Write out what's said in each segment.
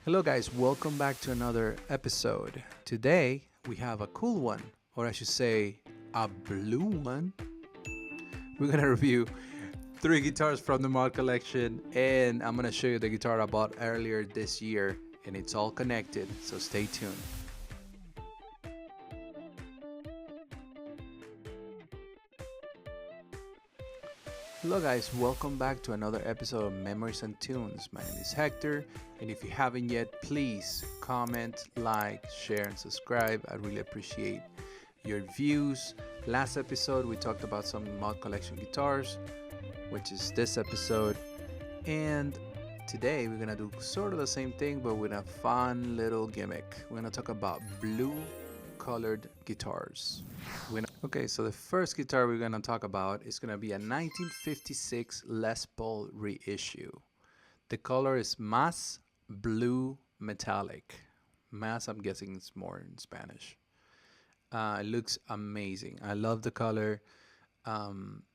Hello, guys, welcome back to another episode. Today we have a cool one, or I should say, a blue one. We're gonna review three guitars from the mod collection, and I'm gonna show you the guitar I bought earlier this year, and it's all connected, so stay tuned. Hello, guys, welcome back to another episode of Memories and Tunes. My name is Hector, and if you haven't yet, please comment, like, share, and subscribe. I really appreciate your views. Last episode, we talked about some mod collection guitars, which is this episode, and today we're gonna do sort of the same thing, but with a fun little gimmick. We're gonna talk about blue colored guitars. Okay, so the first guitar we're gonna talk about is gonna be a 1956 Les Paul reissue. The color is Mas Blue Metallic. Mas, I'm guessing it's more in Spanish. It looks amazing. I love the color.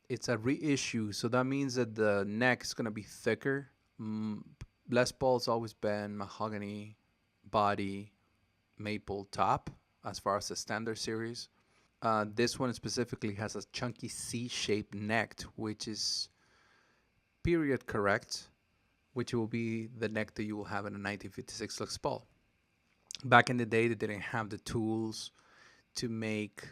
It's a reissue, so that means that the neck is gonna be thicker. Les Paul's always been mahogany body, maple top as far as the standard series. This one specifically has a chunky C-shaped neck, which is period correct, which will be the neck that you will have in a 1956 Les Paul. Back in the day, they didn't have the tools to make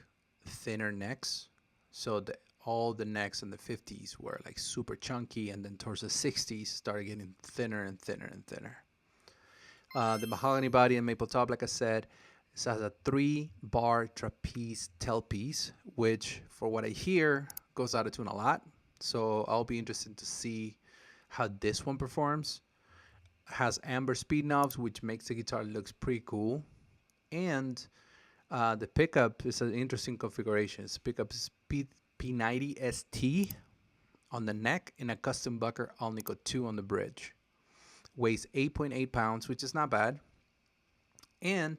thinner necks, so all the necks in the 50s were like super chunky, and then towards the 60s started getting thinner and thinner and thinner. The mahogany body and maple top, like I said, it has a 3-bar trapeze tailpiece, which, for what I hear, goes out of tune a lot. So I'll be interested to see how this one performs. It has amber speed knobs, which makes the guitar looks pretty cool. And the pickup is an interesting configuration. The pickup is P90 ST on the neck and a custom Bucker Alnico 2 on the bridge. Weighs 8.8 pounds, which is not bad. And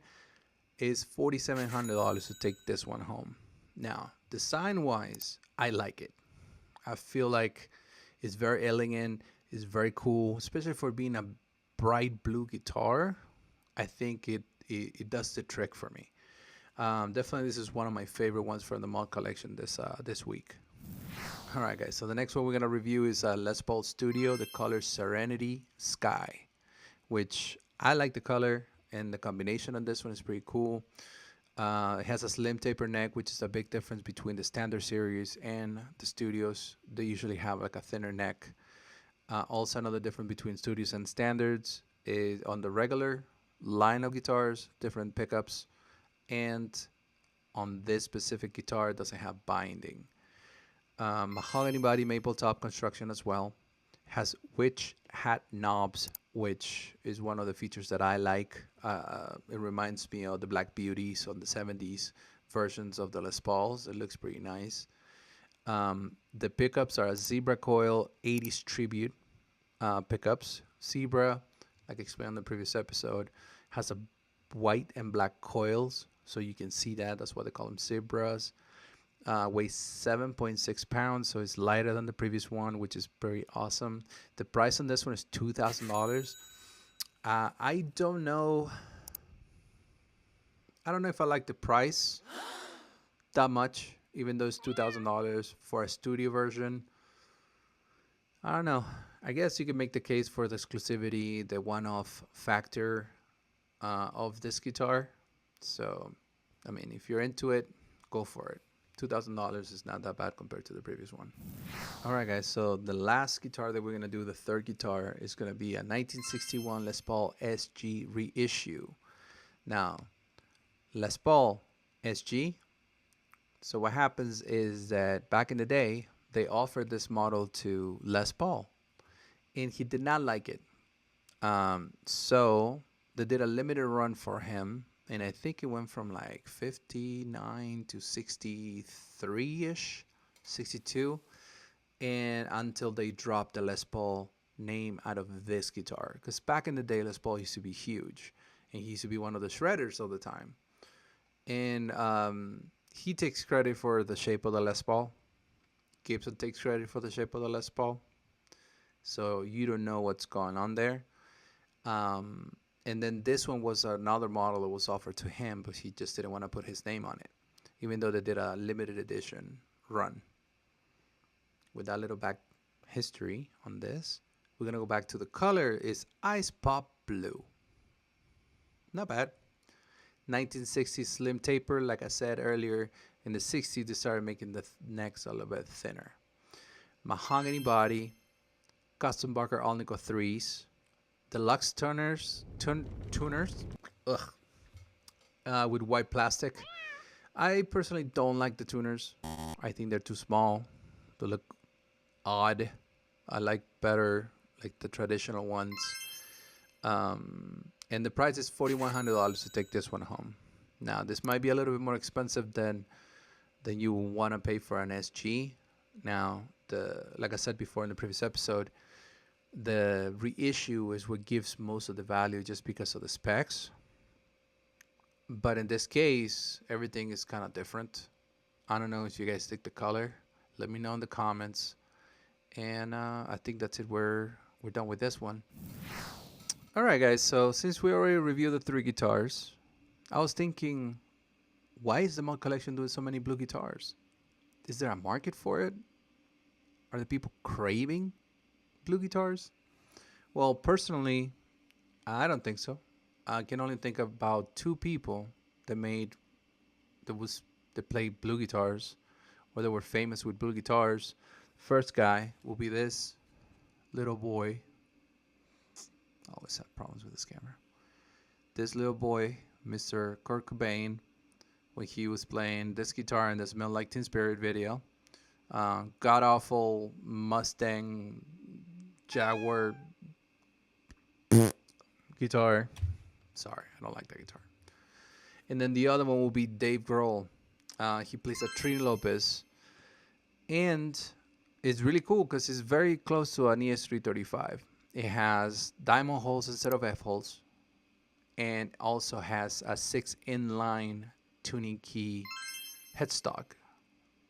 is $4,700 to take this one home. Now, design-wise, I like it. I feel like it's very elegant, it's very cool, especially for being a bright blue guitar. I think it does the trick for me. Definitely, this is one of my favorite ones from the mod collection this week. All right, guys. So the next one we're gonna review is Les Paul Studio. The color Serenity Sky, which I like the color, and the combination on this one is pretty cool. It has a slim taper neck, which is a big difference between the standard series and the studios. They usually have like a thinner neck. Also, another difference between studios and standards is on the regular line of guitars, different pickups, and on this specific guitar, it doesn't have binding. Mahogany body, maple top construction as well. Has witch hat knobs, which is one of the features that I like. It reminds me of the Black Beauties on the 70s versions of the Les Pauls. It looks pretty nice. The pickups are a Zebra Coil 80s Tribute pickups. Zebra, like I explained in the previous episode, has a white and black coils, so you can see that. That's why they call them Zebras. Weighs 7.6 pounds, so it's lighter than the previous one, which is pretty awesome. The price on this one is $2,000. I don't know. I don't know if I like the price that much, even though it's $2,000 for a studio version. I don't know. I guess you can make the case for the exclusivity, the one-off factor of this guitar. So, I mean, if you're into it, go for it. $2,000 is not that bad compared to the previous one. All right, guys. So the last guitar that we're gonna do, the third guitar, is gonna be a 1961 Les Paul SG reissue. Now, Les Paul SG. So what happens is that back in the day, they offered this model to Les Paul, and he did not like it. So they did a limited run for him, and I think it went from like 59 to 63-ish, 62, and until they dropped the Les Paul name out of this guitar. Because back in the day, Les Paul used to be huge, and he used to be one of the shredders all the time. And he takes credit for the shape of the Les Paul. Gibson takes credit for the shape of the Les Paul. So you don't know what's going on there. And then this one was another model that was offered to him, but he just didn't want to put his name on it, even though they did a limited edition run. With that little back history on this, we're going to go back to the color is Ice Pop Blue. Not bad. 1960s slim taper. Like I said earlier, in the 60s, they started making the necks a little bit thinner. Mahogany body, custom Barker Alnico 3s, deluxe tuners, with white plastic. I personally don't like the tuners. I think they're too small. They look odd. I like better like the traditional ones. And the price is $4,100 to take this one home. Now this might be a little bit more expensive than you want to pay for an SG. Now like I said before in the previous episode, the reissue is what gives most of the value just because of the specs. But in this case, everything is kind of different. I don't know if you guys think the color. Let me know in the comments. And I think that's it. We're done with this one. All right, guys. So since we already reviewed the 3 guitars, I was thinking, why is the mod collection doing so many blue guitars? Is there a market for it? Are the people craving blue guitars? Well, personally, I don't think so. I can only think about 2 people that played blue guitars, or that were famous with blue guitars. First guy will be this little boy. I always have problems with this camera. This little boy, Mr. Kurt Cobain, when he was playing this guitar in the Smell Like Teen Spirit video. God awful Mustang Jaguar guitar. Sorry, I don't like that guitar. And then the other one will be Dave Grohl. He plays a Trini Lopez. And it's really cool because it's very close to an ES335. It has diamond holes instead of F holes. And also has a 6 inline tuning key headstock.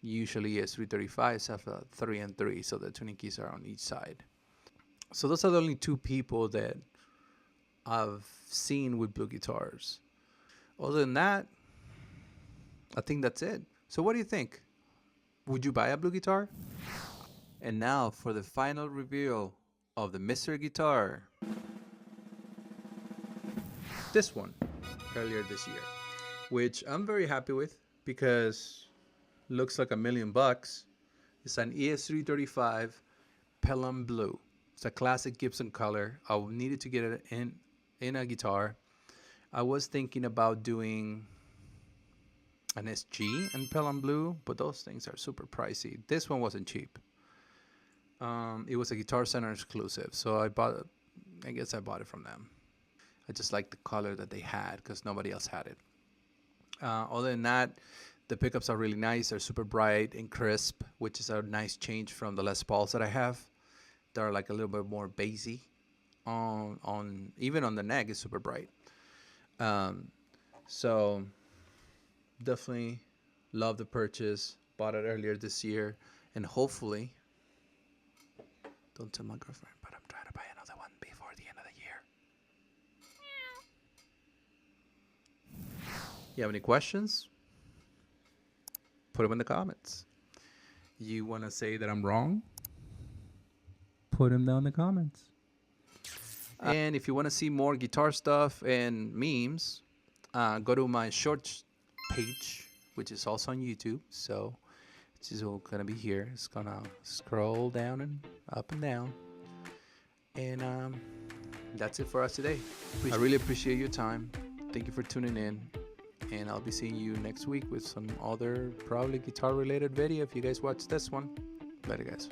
Usually ES335s have a 3 and 3, so the tuning keys are on each side. So those are the only 2 people that I've seen with blue guitars. Other than that, I think that's it. So what do you think? Would you buy a blue guitar? And now for the final reveal of the mystery guitar. This one, earlier this year, which I'm very happy with because looks like $1 million. It's an ES335 Pelham Blue. It's a classic Gibson color. I needed to get it in a guitar. I was thinking about doing an SG and Pelham Blue, but those things are super pricey. This one wasn't cheap. It was a Guitar Center exclusive, so I guess I bought it from them. I just like the color that they had because nobody else had it. Other than that, the pickups are really nice. They're super bright and crisp, which is a nice change from the Les Pauls that I have. They're like a little bit more bassy. Even on the neck is super bright. So definitely love the purchase. Bought it earlier this year, and hopefully, don't tell my girlfriend, but I'm trying to buy another one before the end of the year. You have any questions? Put them in the comments. You want to say that I'm wrong? Put them down in the comments. And if you want to see more guitar stuff and memes, go to my shorts page, which is also on YouTube. So it's just all going to be here. It's going to scroll down and up and down. And that's it for us today. I really appreciate your time. Thank you for tuning in. And I'll be seeing you next week with some other probably guitar related video if you guys watch this one. Later, guys.